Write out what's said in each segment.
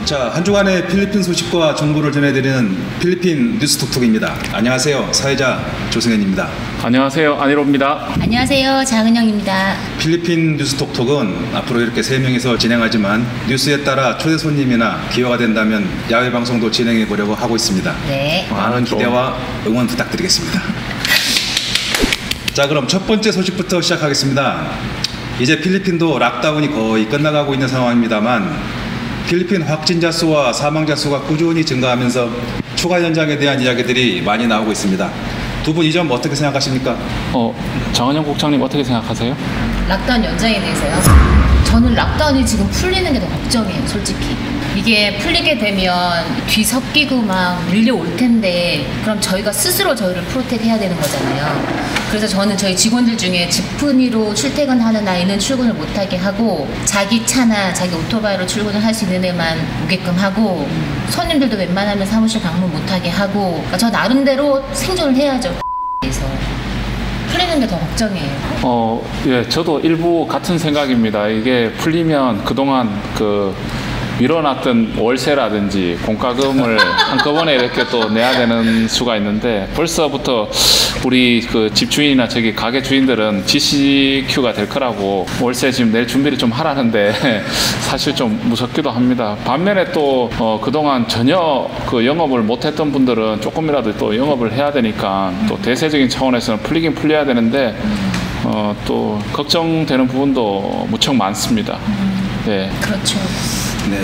자, 한 주간의 필리핀 소식과 정보를 전해드리는 필리핀 뉴스톡톡입니다. 안녕하세요. 사회자 조승현입니다. 안녕하세요. 안일호입니다. 안녕하세요. 장은영입니다. 필리핀 뉴스톡톡은 앞으로 이렇게 3명이서 진행하지만 뉴스에 따라 초대 손님이나 기회가 된다면 야외 방송도 진행해 보려고 하고 있습니다. 네. 많은 기대와 응원 부탁드리겠습니다. 자, 그럼 첫 번째 소식부터 시작하겠습니다. 이제 필리핀도 락다운이 거의 끝나가고 있는 상황입니다만 필리핀 확진자 수와 사망자 수가 꾸준히 증가하면서 추가 연장에 대한 이야기들이 많이 나오고 있습니다. 두 분 이 점 어떻게 생각하십니까? 장은영 국장님 어떻게 생각하세요? 락다운 연장에 대해서요? 저는 락다운이 지금 풀리는 게 더 걱정이에요, 솔직히. 이게 풀리게 되면 뒤섞이고 막 밀려올 텐데 그럼 저희가 스스로 저희를 프로텍 해야 되는 거잖아요. 그래서 저는 저희 직원들 중에 집훈이로 출퇴근하는 아이는 출근을 못하게 하고 자기 차나 자기 오토바이로 출근을 할 수 있는 애만 오게끔 하고 손님들도 웬만하면 사무실 방문 못하게 하고 그러니까 저 나름대로 생존을 해야죠. 그래서 풀리는 게 더 걱정이에요. 예, 저도 일부 같은 생각입니다. 이게 풀리면 그동안 밀어놨던 월세라든지 공과금을 한꺼번에 이렇게 또 내야 되는 수가 있는데 벌써부터 우리 집주인이나 저기 가게 주인들은 GCQ가 될 거라고 월세 지금 낼 준비를 좀 하라는데 사실 좀 무섭기도 합니다. 반면에 또 그동안 전혀 영업을 못했던 분들은 조금이라도 또 영업을 해야 되니까 또 대세적인 차원에서는 풀리긴 풀려야 되는데 또 걱정되는 부분도 무척 많습니다. 네. 그렇죠. 네.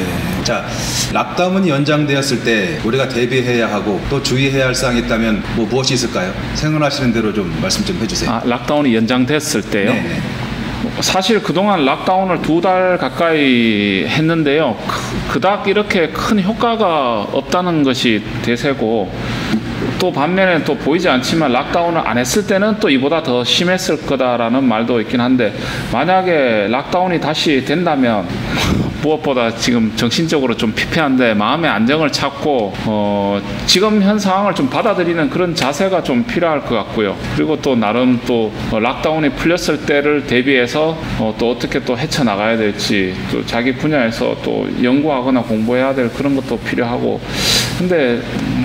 자, 락다운이 연장되었을 때 우리가 대비해야 하고 또 주의해야 할 사항이 있다면 무엇이 있을까요? 생각하시는 대로 좀 말씀 좀 해주세요. 락다운이 연장됐을 때요? 네네. 사실 그동안 락다운을 2달 가까이 했는데요. 그닥 이렇게 큰 효과가 없다는 것이 대세고 또 반면에 또 보이지 않지만 락다운을 안 했을 때는 또 이보다 더 심했을 거다라는 말도 있긴 한데 만약에 락다운이 다시 된다면 무엇보다 지금 정신적으로 좀 피폐한데 마음의 안정을 찾고 지금 현 상황을 좀 받아들이는 그런 자세가 좀 필요할 것 같고요. 그리고 또 나름 또 락다운이 풀렸을 때를 대비해서 또 어떻게 또 헤쳐나가야 될지 또 자기 분야에서 또 연구하거나 공부해야 될 그런 것도 필요하고 근데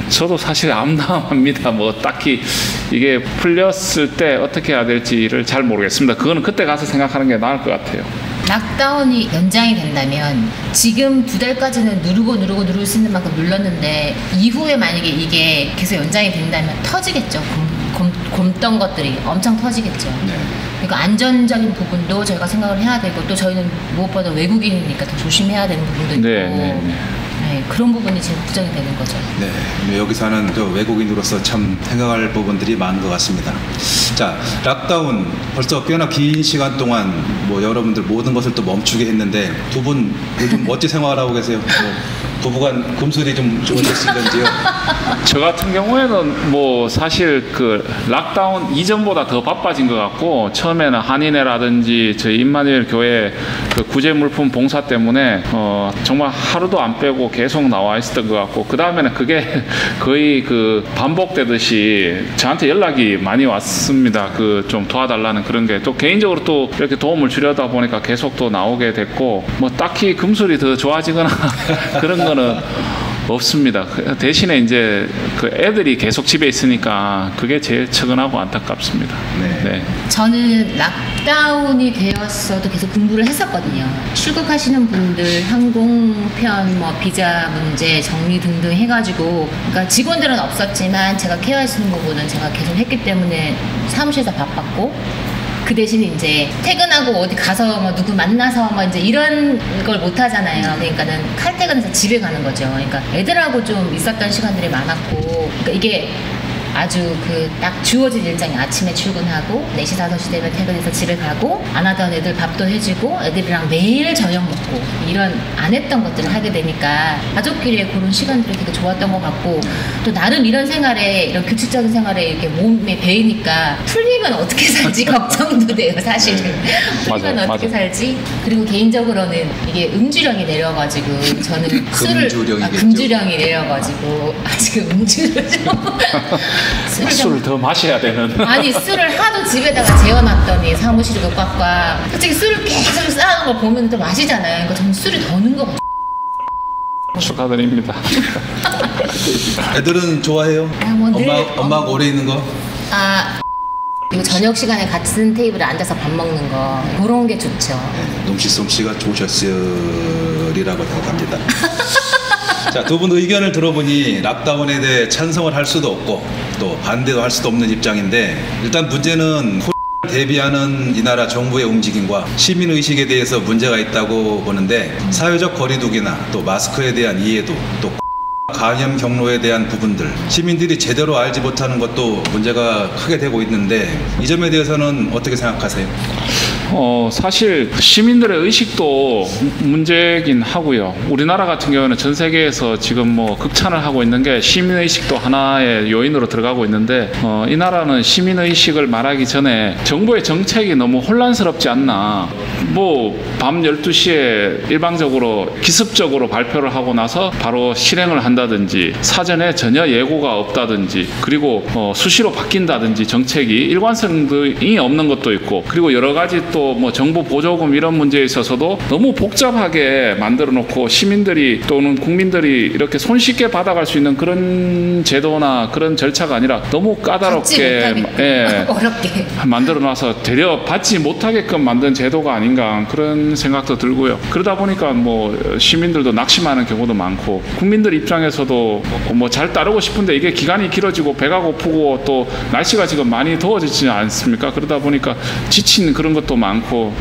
저도 사실 암담합니다. 뭐 딱히 이게 풀렸을 때 어떻게 해야 될지를 잘 모르겠습니다. 그거는 그때 가서 생각하는 게 나을 것 같아요. 락다운이 연장이 된다면 지금 2달까지는 누를 수 있는 만큼 눌렀는데 이후에 만약에 이게 계속 연장이 된다면 터지겠죠. 굼던 것들이 엄청 터지겠죠. 네. 그러니까 안전적인 부분도 저희가 생각을 해야 되고 또 저희는 무엇보다 외국인이니까 더 조심해야 되는 부분도 있고 네, 그런 부분이 제일 걱정이 되는 거죠. 네, 여기 사는 외국인으로서 참 생각할 부분들이 많은 것 같습니다. 자, 락다운 벌써 꽤나 긴 시간 동안 여러분들 모든 것을 또 멈추게 했는데 두 분 요즘 어찌 생활을 하고 계세요? 부부간 금술이 좀 좋으셨는지요? 저 같은 경우에는 사실 락다운 이전보다 더 바빠진 것 같고 처음에는 한인회라든지 저희 임마누엘 교회 구제 물품 봉사 때문에 정말 하루도 안 빼고 계속 나와 있었던 것 같고 그 다음에는 그게 거의 반복되듯이 저한테 연락이 많이 왔습니다. 좀 도와달라는 그런 게 또 개인적으로 또 이렇게 도움을 주려다 보니까 계속 또 나오게 됐고 딱히 금술이 더 좋아지거나 그런 거는 없습니다. 대신에 이제 애들이 계속 집에 있으니까 그게 제일 측은하고 안타깝습니다. 네. 저는 락다운이 되었어도 계속 공부를 했었거든요. 출국하시는 분들 항공편 비자 문제 정리 등등 해가지고 그러니까 직원들은 없었지만 제가 케어하시는 부분은 제가 계속 했기 때문에 사무실에서 바빴고 그 대신에 이제 퇴근하고 어디 가서 누구 만나서 이제 이런 걸 못 하잖아요. 그러니까는 칼퇴근해서 집에 가는 거죠. 그러니까 애들하고 좀 있었던 시간들이 많았고, 그러니까 이게 아주 그 딱 주어진 일정이 아침에 출근하고 4시 5시 되면 퇴근해서 집에 가고 안 하던 애들 밥도 해주고 애들이랑 매일 저녁 먹고 이런 안 했던 것들을 하게 되니까 가족끼리의 그런 시간들이 되게 좋았던 것 같고 또 나름 이런 생활에 이런 규칙적인 생활에 이렇게 몸에 배이니까 풀리면 어떻게 살지 걱정도 돼요 사실은. 풀리면 맞아요, 어떻게 맞아요. 살지. 그리고 개인적으로는 이게 음주령이 내려가지고 저는 술을 금주령이 내려가지고 지금 음주를 술을 더 마셔야 되는. 아니 술을 하도 집에다가 재워놨더니 사무실도 꽉꽉. 솔직히 술을 계속 쌓아놓은 걸 보면 또 마시잖아요. 그러니까 저는 술이 더 는 것 같아요. 축하드립니다. 애들은 좋아해요? 뭐 늘- 엄마하고 오래 있는 거? 그리고 저녁 시간에 같은 테이블에 앉아서 밥 먹는 거 그런 게 좋죠. 솜씨가 좋으셨으리라고 생각합니다. 자, 두 분 의견을 들어보니 락다운에 대해 찬성을 할 수도 없고 또 반대도 할 수도 없는 입장인데 일단 문제는 대비하는 이 나라 정부의 움직임과 시민의식에 대해서 문제가 있다고 보는데 사회적 거리두기나 또 마스크에 대한 이해도 또 감염 경로에 대한 부분들 시민들이 제대로 알지 못하는 것도 문제가 크게 되고 있는데 이 점에 대해서는 어떻게 생각하세요? 사실 시민들의 의식도 문제긴 하고요. 우리나라 같은 경우는 전 세계에서 지금 뭐 극찬을 하고 있는 게 시민의식도 하나의 요인으로 들어가고 있는데 이 나라는 시민의식을 말하기 전에 정부의 정책이 너무 혼란스럽지 않나. 뭐 밤 12시에 일방적으로 기습적으로 발표를 하고 나서 바로 실행을 한다든지 사전에 전혀 예고가 없다든지 그리고 수시로 바뀐다든지 정책이 일관성이 없는 것도 있고 그리고 여러 가지 또 뭐 정부 보조금 이런 문제에 있어서도 너무 복잡하게 만들어 놓고 시민들이 또는 국민들이 이렇게 손쉽게 받아갈 수 있는 그런 제도나 그런 절차가 아니라 너무 까다롭게 어렵게 만들어 놔서 되려 받지 못하게끔 만든 제도가 아닌가 그런 생각도 들고요. 그러다 보니까 뭐 시민들도 낙심하는 경우도 많고 국민들 입장에서도 뭐 잘 따르고 싶은데 이게 기간이 길어지고 배가 고프고 또 날씨가 지금 많이 더워지지 않습니까? 그러다 보니까 지친 그런 것도 많고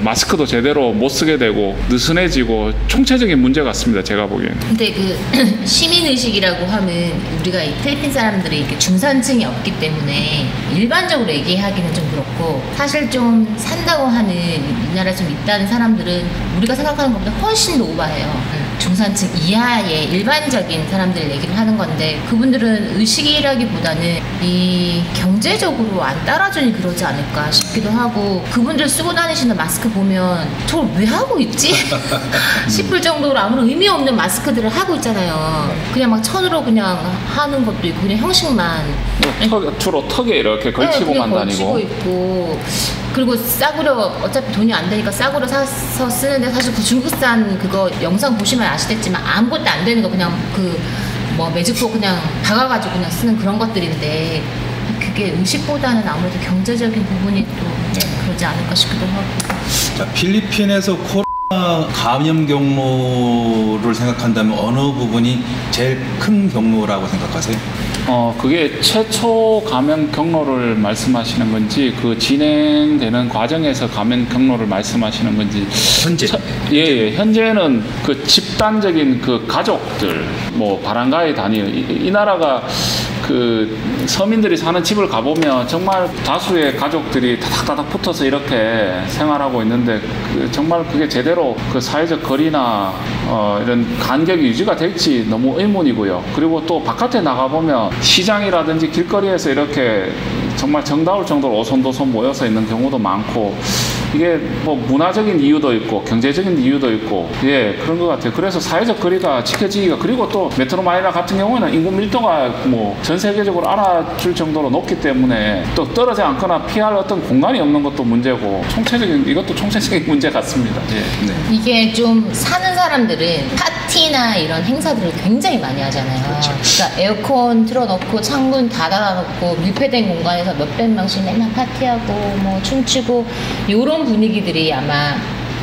마스크도 제대로 못 쓰게 되고 느슨해지고 총체적인 문제 같습니다. 제가 보기에는. 근데 그 시민의식이라고 하면 우리가 이 필리핀 사람들이 이렇게 중산층이 없기 때문에 일반적으로 얘기하기는 좀 그렇고 사실 좀 산다고 하는 이 나라에 좀 있다는 사람들은 우리가 생각하는 것보다 훨씬 더 오바해요. 중산층 이하의 일반적인 사람들 얘기를 하는 건데 그분들은 의식이라기보다는 이 경제적으로 안 따라주니 그러지 않을까 싶기도 하고 그분들 쓰고 다니시는 마스크 보면 저걸 왜 하고 있지? 싶을 정도로 아무런 의미 없는 마스크들을 하고 있잖아요. 그냥 막 천으로 그냥 하는 것도 있고 그냥 형식만 주로 턱에 이렇게 걸치고만 그냥 다니고 걸치고 있고 그리고 싸구려 어차피 돈이 안 되니까 싸구려 사서 쓰는데 사실 그 중국산 그거 영상 보시면 아시겠지만 아무것도 안 되는 거 그냥 그 뭐 매직포 그냥 박아가지고 그냥 쓰는 그런 것들인데 그게 의식보다는 아무래도 경제적인 부분이 또 그러지 않을까 싶기도 하고. 자, 필리핀에서 코로나 감염 경로를 생각한다면 어느 부분이 제일 큰 경로라고 생각하세요? 그게 최초 감염 경로를 말씀하시는 건지 그 진행되는 과정에서 감염 경로를 말씀하시는 건지 현재 현재는 그 집단적인 그 가족들 뭐 바람가의 단위 이 나라가 그 서민들이 사는 집을 가보면 정말 다수의 가족들이 다닥다닥 붙어서 이렇게 생활하고 있는데 정말 그게 제대로 그 사회적 거리나 이런 간격이 유지가 될지 너무 의문이고요. 그리고 또 바깥에 나가보면 시장이라든지 길거리에서 이렇게 정말 정다울 정도로 오손도손 모여서 있는 경우도 많고 이게 뭐 문화적인 이유도 있고 경제적인 이유도 있고 그런 것 같아요. 그래서 사회적 거리가 지켜지기가 그리고 또 메트로 마닐라 같은 경우에는 인구 밀도가 뭐 전 세계적으로 알아줄 정도로 높기 때문에 또 떨어지지 않거나 피할 어떤 공간이 없는 것도 문제고 이것도 총체적인 문제 같습니다. 이게 좀 사는 사람들은 파티나 이런 행사들을 굉장히 많이 하잖아요. 그러니까 에어컨 틀어놓고 창문 다 닫아놓고 밀폐된 공간에서 몇백 명씩 맨날 파티하고 뭐 춤추고 이런 분위기들이 아마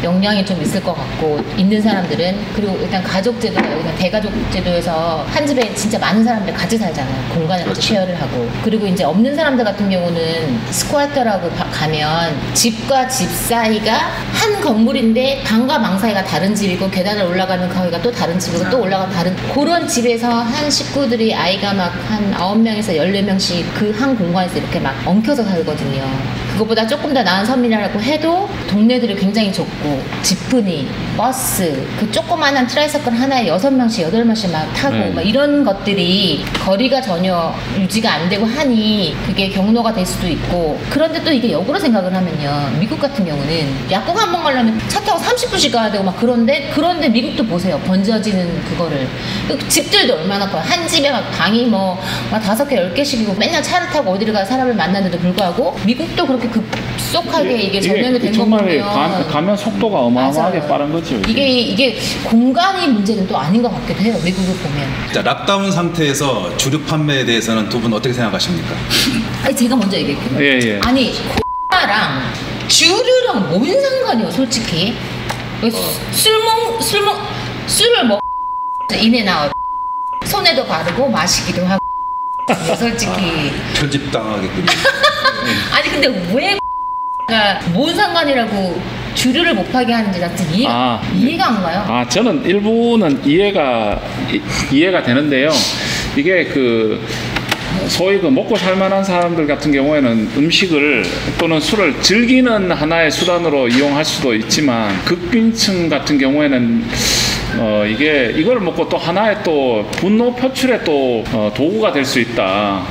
역량이 좀 있을 것 같고 있는 사람들은 그리고 일단 가족제도가 여기는 대가족제도에서 한 집에 진짜 많은 사람들 같이 살잖아요. 공간을 같이 쉐어를 하고 그리고 이제 없는 사람들 같은 경우는 스쿼터라고 가면 집과 집 사이가 한 건물인데 방과 망 사이가 다른 집이고 계단을 올라가는 거기가 또 다른 집이고 또 올라가는 다른 그런 집에서 한 식구들이 아이가 막 한 9명에서 14명씩 그 한 공간에서 이렇게 막 엉켜서 살거든요. 그것보다 조금 더 나은 섬이라고 해도 동네들이 굉장히 좁고 지프니, 버스, 그 조그마한 트라이서클 하나에 6명씩, 8명씩 막 타고 막 이런 것들이 거리가 전혀 유지가 안 되고 하니 그게 경로가 될 수도 있고 그런데 또 이게 역으로 생각을 하면요. 미국 같은 경우는 약국 한 번 가려면 차 타고 30분씩 가야 되고 막 그런데 미국도 보세요. 번져지는 그거를. 집들도 얼마나 커요. 한 집에 막 방이 뭐 5개, 10개씩이고 맨날 차를 타고 어디를 가서 사람을 만나는데도 불구하고 미국도 그렇게 급속하게 이게 전염이 된 거 정말 보면 가면 속도가 어마어마하게 맞아요. 빠른 거죠. 이게 공간이 문제는 또 아닌 것 같기도 해요. 미국을 보면. 자, 락다운 상태에서 주류 판매에 대해서는 두 분 어떻게 생각하십니까? 아니 제가 먼저 얘기할게요. 예. 아니 콜라랑 주류랑 뭔 상관이요, 솔직히. 술을 먹 인앤아웃 손에도 바르고 마시기도 하고 솔직히. 편집당하겠군요. 아니 근데 왜 뭔 상관이라고 주류를 못 파게 하는지 자체 이해가 안 가요. 저는 일부는 이해가 되는데요. 이게 그 소위 그 먹고 살만한 사람들 같은 경우에는 음식을 또는 술을 즐기는 하나의 수단으로 이용할 수도 있지만 극빈층 같은 경우에는 이걸 먹고 또 하나의 또 분노 표출의 또 도구가 될 수 있다.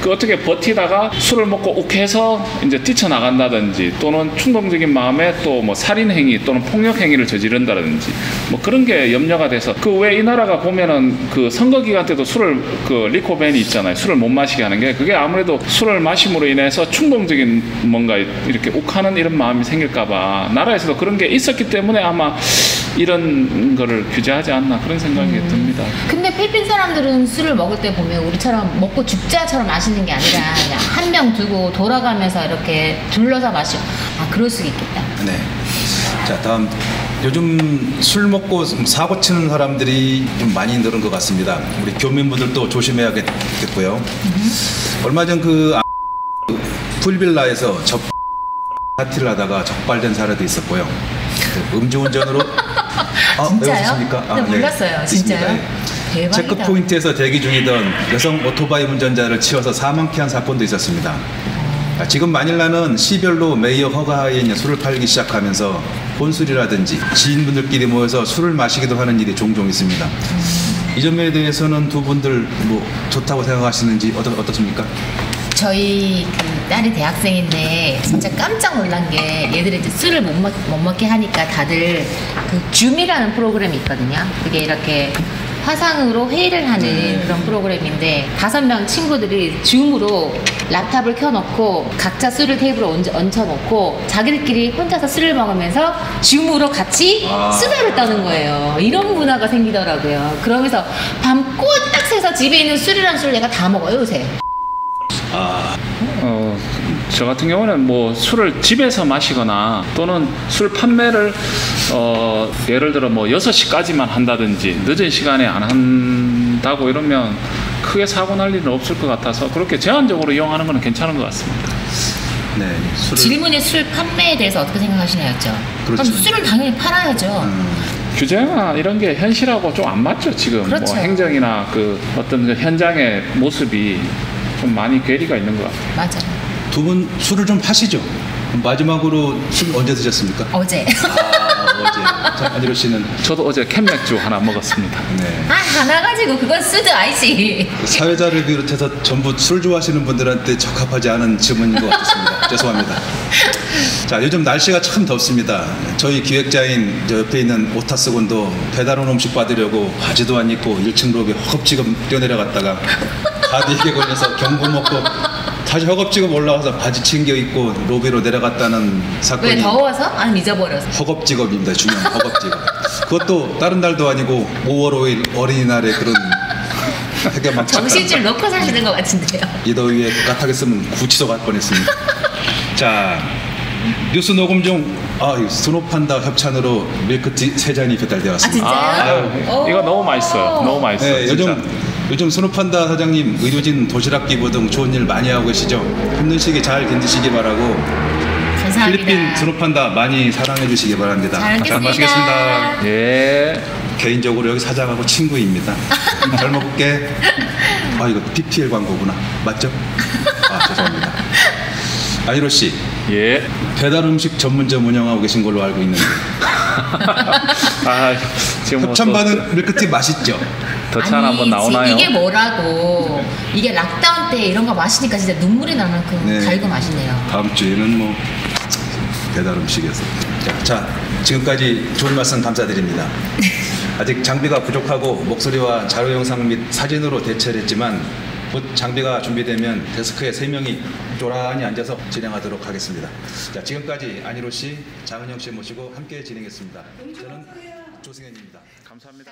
그 어떻게 버티다가 술을 먹고 욱해서 이제 뛰쳐나간다든지 또는 충동적인 마음에 또 뭐 살인 행위 또는 폭력 행위를 저지른다든지 뭐 그런 게 염려가 돼서 그 왜 이 나라가 보면은 그 선거 기간 때도 술을 그 리코벤이 있잖아요. 술을 못 마시게 하는 게 그게 아무래도 술을 마심으로 인해서 충동적인 뭔가 이렇게 욱하는 이런 마음이 생길까봐 나라에서도 그런 게 있었기 때문에 아마 이런 거를 규제하지 않나 그런 생각이 듭니다. 근데 필리핀 사람들은 술을 먹을 때 보면 우리처럼 먹고 죽자처럼 마시는 게 아니라 그냥 한 병 두고 돌아가면서 이렇게 둘러서 마시고 그럴 수 있겠다. 네. 자, 다음 요즘 술 먹고 사고 치는 사람들이 좀 많이 늘은 것 같습니다. 우리 교민분들도 조심해야겠고요. 얼마 전 그 풀빌라에서 파티를 하다가 적발된 사례도 있었고요. 음주운전으로 진짜요? 외우셨습니까? 네, 몰랐어요. 진짜요? 네. 대박이다. 체크포인트에서 대기 중이던 여성 오토바이 운전자를 치워서 사망케 한 사건도 있었습니다. 지금 마닐라는 시별로 메이어 허가하에 있는 술을 팔기 시작하면서 혼술이라든지 지인분들끼리 모여서 술을 마시기도 하는 일이 종종 있습니다. 이 점에 대해서는 두 분들 뭐 좋다고 생각하시는지 어떻습니까? 저희 그 딸이 대학생인데 진짜 깜짝 놀란 게 얘들이 이제 술을 못 먹게 하니까 다들 그 줌이라는 프로그램이 있거든요. 그게 이렇게 화상으로 회의를 하는 그런 프로그램인데 5명 친구들이 줌으로 lap탑을 켜놓고 각자 술을 테이블에 얹혀놓고 자기들끼리 혼자서 술을 먹으면서 줌으로 같이 수다를 떠는 거예요. 이런 문화가 생기더라고요. 그러면서 밤 꼬딱 새서 집에 있는 술이란 술을 얘가 다 먹어요 요새. 저 같은 경우는 뭐 술을 집에서 마시거나 또는 술 판매를 예를 들어 뭐 6시까지만 한다든지 늦은 시간에 안 한다고 이러면 크게 사고 날 일은 없을 것 같아서 그렇게 제한적으로 이용하는 건 괜찮은 것 같습니다. 네, 질문이 술 판매에 대해서 어떻게 생각하시나요? 그렇죠. 그럼 술은 당연히 팔아야죠. 규제나 이런 게 현실하고 좀 안 맞죠 지금. 그렇죠. 뭐 행정이나 그 어떤 그 현장의 모습이 좀 많이 괴리가 있는 것 같아요. 맞아요. 두 분 술을 좀 하시죠? 마지막으로 술 언제 드셨습니까? 어제. 어제. 자, 안지로 씨는? 저도 어제 캔맥주 하나 먹었습니다. 네. 하나 가지고 그건 쓰드 아니지. 사회자를 비롯해서 전부 술 좋아하시는 분들한테 적합하지 않은 질문인 것 같습니다. 죄송합니다. 자, 요즘 날씨가 참 덥습니다. 저희 기획자인 저 옆에 있는 오타스 군도 배달온 음식 받으려고 바지도 안 입고 1층 로비에 허겁지겁 뛰어내려갔다가 가디에 걸려서 경고 먹고 다시 허겁지겁 올라와서 바지 챙겨 입고 로비로 내려갔다는 사건이. 왜 더워서? 아니면 잊어버려서? 허겁지겁입니다. 중요한 허겁지겁. 그것도 다른 날도 아니고 5월 5일 어린이날에 그런 되게 막 정신줄 놓고 사시는 것 같은데요. 이 더위에 까딱했으면 구치소 갈 뻔했습니다. 자, 뉴스 녹음 중 스노판다 협찬으로 밀크티 3잔이 배달되었습니다. 진짜요? 이거 너무 맛있어요. 너무 맛있어요. 네, 진짜. 요즘 스노판다 사장님 의료진 도시락 기부 등 좋은 일 많이 하고 계시죠? 힘든 시기 잘 견디시기 바라고 감사합니다. 필리핀 스노판다 많이 사랑해 주시기 바랍니다. 잘 마시겠습니다. 예. 개인적으로 여기 사장하고 친구입니다. 잘 먹게. 이거 PPL 광고구나. 맞죠? 죄송합니다. 안희로 씨, 예. 배달 음식 전문점 운영하고 계신 걸로 알고 있는데 지금 협찬받은 밀크티 맛있죠? 더찬 한번 나오나요? 이게 뭐라고. 이게 락다운 때 이런 거 마시니까 진짜 눈물이 날 만큼 달고 맛있네요. 다음 주에는 뭐 배달 음식에서. 자, 지금까지 좋은 말씀 감사드립니다. 아직 장비가 부족하고 목소리와 자료 영상 및 사진으로 대체를 했지만 곧 장비가 준비되면 데스크에 3명이 쪼란히 앉아서 진행하도록 하겠습니다. 자, 지금까지 안희로 씨, 장은영 씨 모시고 함께 진행했습니다. 저는 조승현입니다. 감사합니다.